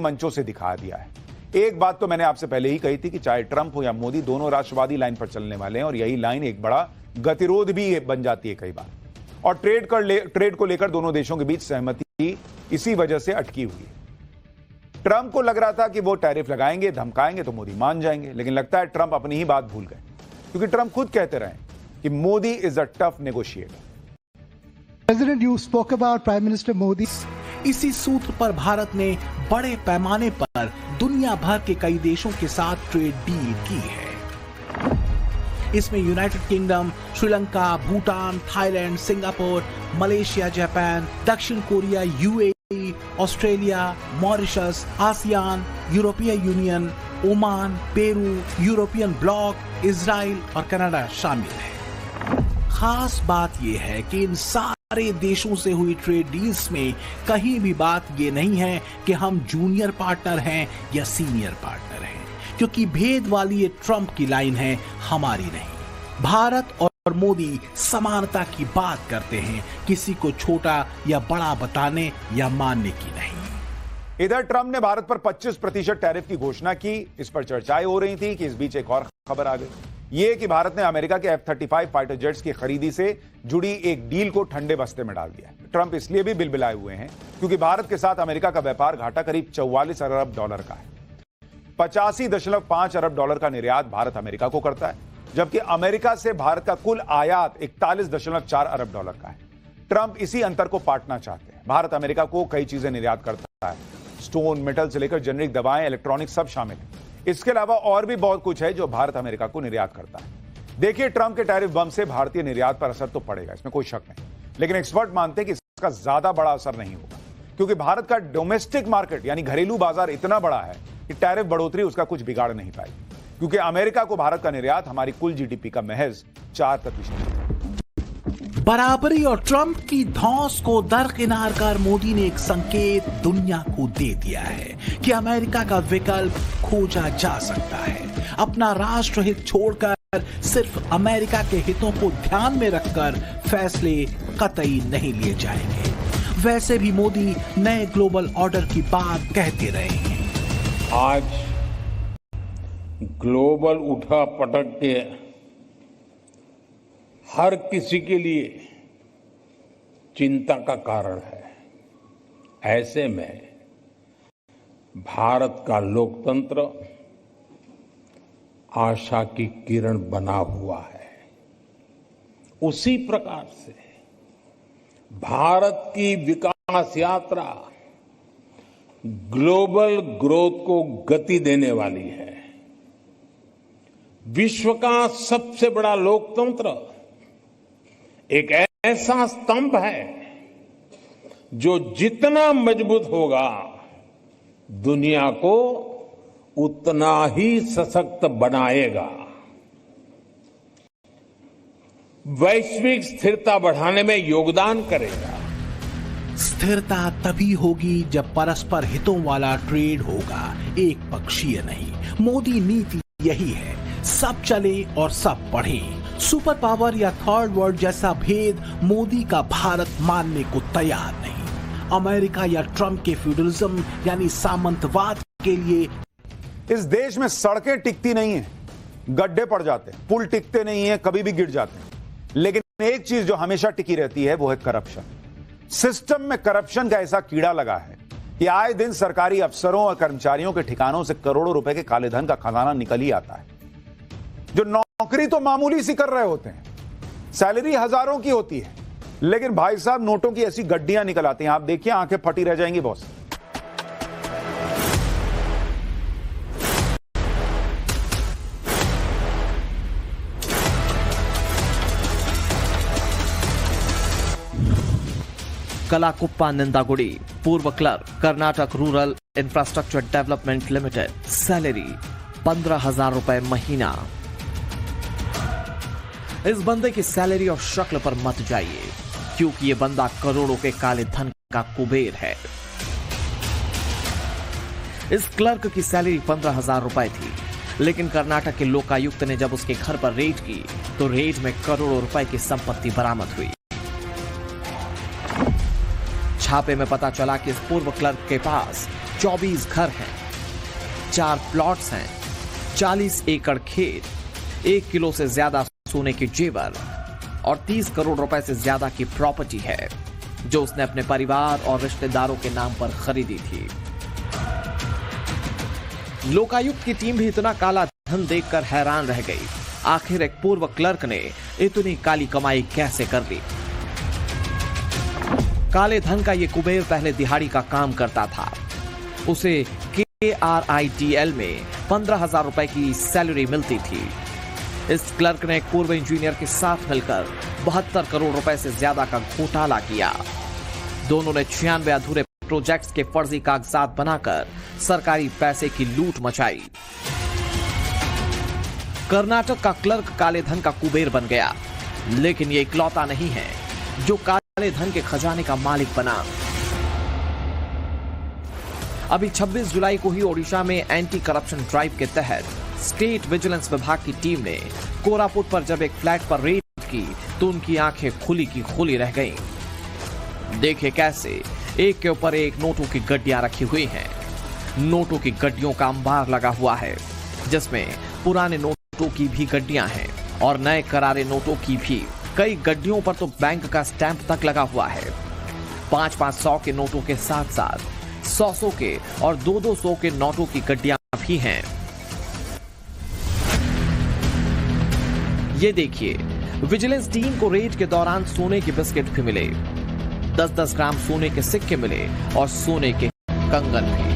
मंचों से दिखा दिया है। एक बात तो मैंने आपसे पहले ही कही थी कि चाहे ट्रंप हो या मोदी, दोनों राष्ट्रवादी लाइन पर चलने वाले हैं और यही लाइन एक बड़ा गतिरोध भी बन जाती है कई बार। और ट्रेड को लेकर दोनों देशों के बीच सहमति इसी वजह से अटकी हुई है। ट्रंप को लग रहा था कि वो टैरिफ लगाएंगे, धमकाएंगे तो मोदी मान जाएंगे, लेकिन लगता है ट्रंप अपनी ही बात भूल गए, क्योंकि ट्रंप खुद कहते रहे कि Modi is a tough negotiator. President, you spoke about Prime Minister Modi. इसी सूत्र पर भारत ने बड़े पैमाने पर दुनिया भर के कई देशों के साथ ट्रेड डील की है। इसमें United Kingdom, Sri Lanka, Bhutan, Thailand, Singapore, Malaysia, Japan, दक्षिण Korea, UAE, Australia, Mauritius, ASEAN, यूरोपीय union, Oman, Peru, European bloc, Israel और कनाडा शामिल है। खास बात यह है कि इन सारे देशों से हुई ट्रेड डील्स में कहीं भी बात यह नहीं है कि हम जूनियर पार्टनर हैं या सीनियर पार्टनर हैं, क्योंकि भेद वाली ये ट्रंप की लाइन है, हमारी नहीं। भारत और मोदी समानता की बात करते हैं, किसी को छोटा या बड़ा बताने या मानने की नहीं। इधर ट्रंप ने भारत पर 25% टैरिफ की घोषणा की। इस पर चर्चाएं हो रही थी कि इस बीच एक और खबर आ गई, ये कि भारत ने अमेरिका के F-35 फाइटर जेट्स की खरीदी से जुड़ी एक डील को ठंडे बस्ते में डाल दिया। ट्रंप इसलिए भी बिलबिलाए हुए हैं क्योंकि भारत के साथ अमेरिका का व्यापार घाटा करीब 44 अरब डॉलर का है। 85.5 अरब डॉलर का निर्यात भारत अमेरिका को करता है, जबकि अमेरिका से भारत का कुल आयात 41.4 अरब डॉलर का है। ट्रंप इसी अंतर को पाटना चाहते हैं। भारत अमेरिका को कई चीजें निर्यात करता है, स्टोन, मेटल से लेकर जेनरिक दवाएं, इलेक्ट्रॉनिक्स सब शामिल है। इसके अलावा और भी बहुत कुछ है जो भारत अमेरिका को निर्यात करता है। देखिए, ट्रंप के टैरिफ बम से भारतीय निर्यात पर असर तो पड़ेगा, इसमें कोई शक नहीं, लेकिन एक्सपर्ट मानते हैं कि इसका ज्यादा बड़ा असर नहीं होगा, क्योंकि भारत का डोमेस्टिक मार्केट यानी घरेलू बाजार इतना बड़ा है कि टैरिफ बढ़ोतरी उसका कुछ बिगाड़ नहीं पाएगी, क्योंकि अमेरिका को भारत का निर्यात हमारी कुल जीडीपी का महज 4% है। बराबरी और ट्रंप की धौंस को दरकिनार कर मोदी ने एक संकेत दुनिया को दे दिया है कि अमेरिका का विकल्प खोजा जा सकता है। अपना राष्ट्रहित छोड़कर सिर्फ अमेरिका के हितों को ध्यान में रखकर फैसले कतई नहीं लिए जाएंगे। वैसे भी मोदी नए ग्लोबल ऑर्डर की बात कहते रहे हैं। आज ग्लोबल उठापटक के हर किसी के लिए चिंता का कारण है। ऐसे में भारत का लोकतंत्र आशा की किरण बना हुआ है। उसी प्रकार से भारत की विकास यात्रा ग्लोबल ग्रोथ को गति देने वाली है। विश्व का सबसे बड़ा लोकतंत्र एक ऐसा स्तंभ है जो जितना मजबूत होगा, दुनिया को उतना ही सशक्त बनाएगा। वैश्विक स्थिरता बढ़ाने में योगदान करेगा। स्थिरता तभी होगी जब परस्पर हितों वाला ट्रेड होगा, एक पक्षीय नहीं। मोदी नीति यही है, सब चले और सब बढ़े। सुपर पावर या थर्ड वर्ल्ड जैसा भेद मोदी का भारत मानने को तैयार नहीं। अमेरिका या ट्रंप के फ्यूडलिज्म यानी सामंतवाद के लिए इस देश में सड़कें टिकती नहीं है, गड्ढे पड़ जाते हैं, पुल टिकते नहीं है, कभी भी गिर जाते हैं। लेकिन एक चीज जो हमेशा टिकी रहती है वो है करप्शन। सिस्टम में करप्शन का ऐसा कीड़ा लगा है कि आए दिन सरकारी अफसरों और कर्मचारियों के ठिकानों से करोड़ों रुपए के काले धन का खजाना निकल ही आता है। जो नौकरी तो मामूली सी कर रहे होते हैं, सैलरी हजारों की होती है, लेकिन भाई साहब नोटों की ऐसी गड्डियां निकल आती हैं, आप देखिए आंखें फटी रह जाएंगी बॉस। कलाकुप्पा निंदागुड़ी, पूर्व clerk, Karnataka rural infrastructure development limited, salary 15,000 रुपए महीना। इस बंदे की सैलरी और शक्ल पर मत जाइए, क्योंकि ये बंदा करोड़ों के काले धन का कुबेर है। इस क्लर्क की सैलरी 15,000 रुपए थी, लेकिन कर्नाटक के लोकायुक्त ने जब उसके घर पर रेड की तो रेड में करोड़ों रुपए की संपत्ति बरामद हुई। छापे में पता चला कि इस पूर्व क्लर्क के पास 24 घर हैं, 4 प्लॉट्स हैं, 40 एकड़ खेत, 1 किलो से ज्यादा सोने के जेवर और 30 करोड़ रुपए से ज्यादा की प्रॉपर्टी है जो उसने अपने परिवार और रिश्तेदारों के नाम पर खरीदी थी। लोकायुक्त की टीम भी इतना काला धन देखकर हैरान रह गई। आखिर एक पूर्व क्लर्क ने इतनी काली कमाई कैसे कर ली? काले धन का ये कुबेर पहले दिहाड़ी का काम करता था। उसे KRITL में 15,000 रुपए की सैलरी मिलती थी। इस क्लर्क ने एक पूर्व इंजीनियर के साथ मिलकर 72 करोड़ रुपए से ज्यादा का घोटाला किया। दोनों ने 96 अधूरे प्रोजेक्ट्स के फर्जी कागजात बनाकर सरकारी पैसे की लूट मचाई। कर्नाटक का क्लर्क काले धन का कुबेर बन गया, लेकिन ये इकलौता नहीं है जो काले धन के खजाने का मालिक बना। अभी 26 जुलाई को ही ओडिशा में एंटी करप्शन ड्राइव के तहत स्टेट विजिलेंस विभाग की टीम ने कोरापुट पर जब एक फ्लैट पर रेड की तो उनकी आंखें खुली की खुली रह गईं। देखिए कैसे एक के ऊपर एक नोटों की गड्डियां रखी हुई हैं। नोटों की गड्डियों का अंबार लगा हुआ है, जिसमें पुराने नोटों की भी गड्डियां हैं और नए करारे नोटों की भी। कई गड्डियों पर तो बैंक का स्टैंप तक लगा हुआ है। 500 के नोटों के साथ साथ 100 के और 200 के नोटों की गड्डियां भी हैं। ये देखिए, विजिलेंस टीम को रेड के दौरान सोने के बिस्किट भी मिले, 10-10 ग्राम सोने के सिक्के मिले और सोने के कंगन भी।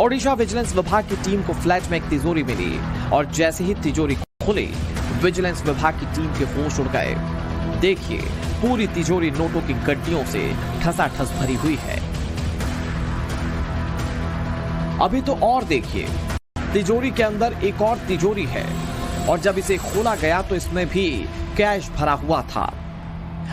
ओडिशा विजिलेंस विभाग की टीम को फ्लैट में एक तिजोरी मिली और जैसे ही तिजोरी खुली, विजिलेंस विभाग की टीम के होश उड़ गए। देखिए, पूरी तिजोरी नोटों की गड्डियों से ठसाठस भरी हुई है। अभी तो और देखिए, तिजोरी के अंदर एक और तिजोरी है और जब इसे खोला गया तो इसमें भी कैश भरा हुआ था।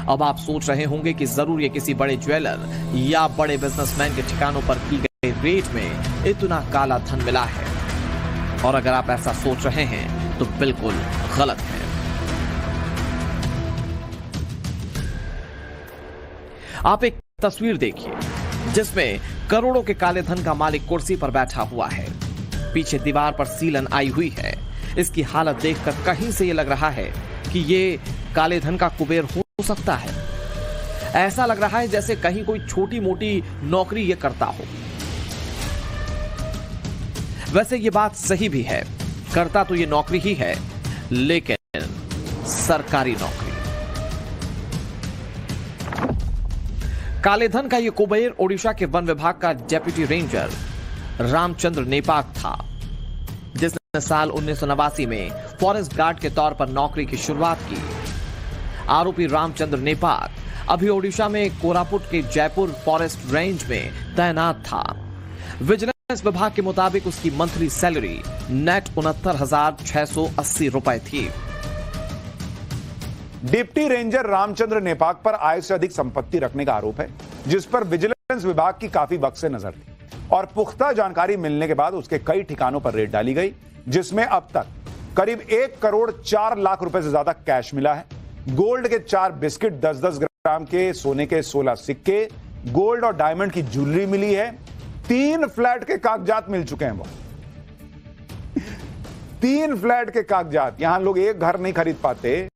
अब आप सोच रहे होंगे कि जरूर ये किसी बड़े ज्वेलर या बड़े बिजनेसमैन के ठिकानों पर की गई रेड में इतना काला धन मिला है, और अगर आप ऐसा सोच रहे हैं तो बिल्कुल गलत है। आप एक तस्वीर देखिए जिसमें करोड़ों के काले धन का मालिक कुर्सी पर बैठा हुआ है। पीछे दीवार पर सीलन आई हुई है। इसकी हालत देखकर कहीं से यह लग रहा है कि ये काले धन का कुबेर हो सकता है। ऐसा लग रहा है जैसे कहीं कोई छोटी मोटी नौकरी ये करता हो। वैसे ये बात सही भी है, करता तो ये नौकरी ही है, लेकिन सरकारी नौकरी। काले धन का ये कुबेर ओडिशा के वन विभाग का डेप्यूटी रेंजर रामचंद्र नेपाक था, जिसने साल 1989 में फॉरेस्ट गार्ड के तौर पर नौकरी की शुरुआत की। आरोपी रामचंद्र नेपाक अभी ओडिशा में कोरापुट के जयपुर फॉरेस्ट रेंज में तैनात था। विजिलेंस विभाग के मुताबिक उसकी मंथली सैलरी नेट 69,680 रुपए थी। डिप्टी रेंजर रामचंद्र नेपाक पर आय से अधिक संपत्ति रखने का आरोप है, जिस पर विजिलेंस विभाग की काफी वक्त से नजर थी और पुख्ता जानकारी मिलने के बाद उसके कई ठिकानों पर रेड डाली गई, जिसमें अब तक करीब 1 करोड़ 4 लाख रुपए से ज्यादा कैश मिला है। गोल्ड के 4 बिस्किट, 10-10 ग्राम के सोने के 16 सिक्के, गोल्ड और डायमंड की ज्वेलरी मिली है। 3 फ्लैट के कागजात मिल चुके हैं। वो 3 फ्लैट के कागजात। यहां लोग एक घर नहीं खरीद पाते,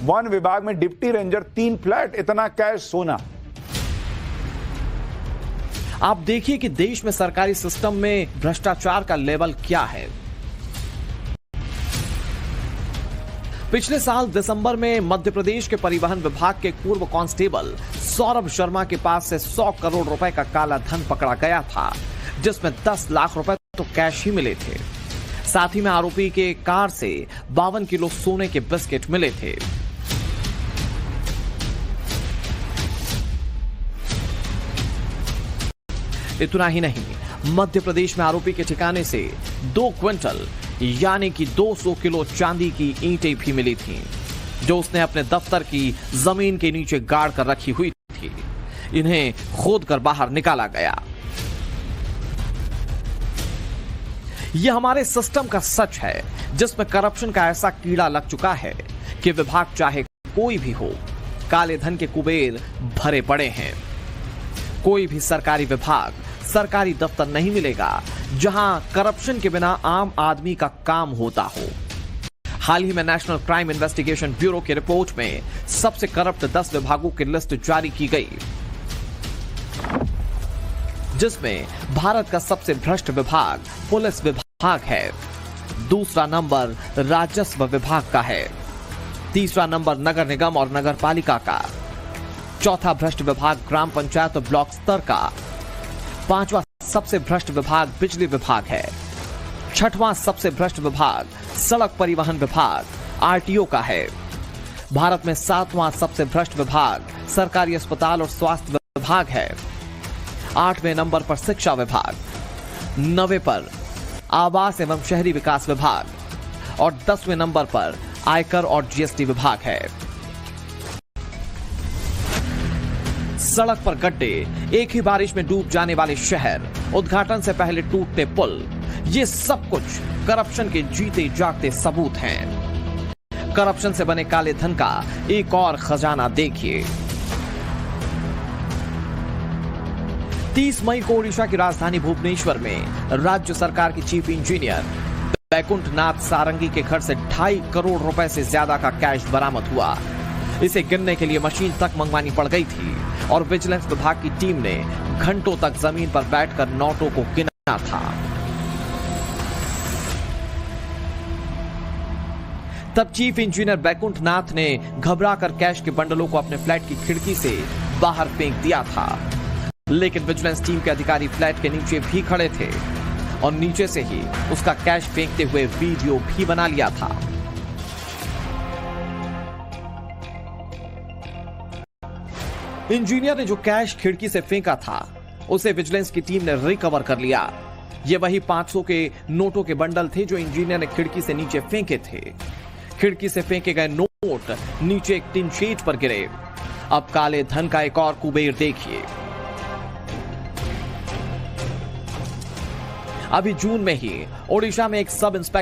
वन विभाग में डिप्टी रेंजर 3 फ्लैट, इतना कैश, सोना। आप देखिए कि देश में सरकारी सिस्टम में भ्रष्टाचार का लेवल क्या है। पिछले साल दिसंबर में मध्य प्रदेश के परिवहन विभाग के पूर्व कांस्टेबल सौरभ शर्मा के पास से 100 करोड़ रुपए का काला धन पकड़ा गया था, जिसमें 10 लाख रुपए तो कैश ही मिले थे। साथ ही में आरोपी के कार से 52 किलो सोने के बिस्किट मिले थे। इतना ही नहीं, मध्य प्रदेश में आरोपी के ठिकाने से 2 क्विंटल यानी कि 200 किलो चांदी की ईंटें भी मिली थीं, जो उसने अपने दफ्तर की जमीन के नीचे गाड़ कर रखी हुई थी। इन्हें खोद कर बाहर निकाला गया। यह हमारे सिस्टम का सच है, जिसमें करप्शन का ऐसा कीड़ा लग चुका है कि विभाग चाहे कोई भी हो, काले धन के कुबेर भरे पड़े हैं। कोई भी सरकारी विभाग, सरकारी दफ्तर नहीं मिलेगा जहां करप्शन के बिना आम आदमी का काम होता हो। हाल ही में नेशनल क्राइम इन्वेस्टिगेशन ब्यूरो की रिपोर्ट में सबसे करप्ट 10 विभागों की लिस्ट जारी की गई, जिसमें भारत का सबसे भ्रष्ट विभाग पुलिस विभाग है। दूसरा नंबर राजस्व विभाग का है। तीसरा नंबर नगर निगम और नगर पालिका का। चौथा भ्रष्ट विभाग ग्राम पंचायत और ब्लॉक स्तर का। पांचवा सबसे भ्रष्ट विभाग बिजली विभाग है। छठवां सबसे भ्रष्ट विभाग सड़क परिवहन विभाग आरटीओ का है। भारत में 7वां सबसे भ्रष्ट विभाग सरकारी अस्पताल और स्वास्थ्य विभाग है। 8वें नंबर पर शिक्षा विभाग, 9वें पर आवास एवं शहरी विकास विभाग और 10वें नंबर पर आयकर और जीएसटी विभाग है। सड़क पर गड्ढे, एक ही बारिश में डूब जाने वाले शहर, उद्घाटन से पहले टूटते पुल, ये सब कुछ करप्शन के जीते जागते सबूत हैं। करप्शन से बने काले धन का एक और खजाना देखिए। 30 मई को ओडिशा की राजधानी भुवनेश्वर में राज्य सरकार के चीफ इंजीनियर बैकुंठ नाथ सारंगी के घर से 2.5 करोड़ रुपए से ज्यादा का कैश बरामद हुआ। इसे गिनने के लिए मशीन तक मंगवानी पड़ गई थी और विजिलेंस विभाग की टीम ने घंटों तक जमीन पर बैठकर नोटों को गिना था। तब चीफ इंजीनियर बैकुंठ नाथ ने घबराकर कैश के बंडलों को अपने फ्लैट की खिड़की से बाहर फेंक दिया था, लेकिन विजिलेंस टीम के अधिकारी फ्लैट के नीचे भी खड़े थे और नीचे से ही उसका कैश फेंकते हुए वीडियो भी बना लिया था। इंजीनियर ने जो कैश खिड़की से फेंका था उसे विजिलेंस की टीम ने रिकवर कर लिया। ये वही 500 के नोटों के बंडल थे जो इंजीनियर ने खिड़की से नीचे फेंके थे। खिड़की से फेंके गए नोट नीचे एक टिन शीट पर गिरे। अब काले धन का एक और कुबेर देखिए। अभी जून में ही ओडिशा में एक सब इंस्पेक्टर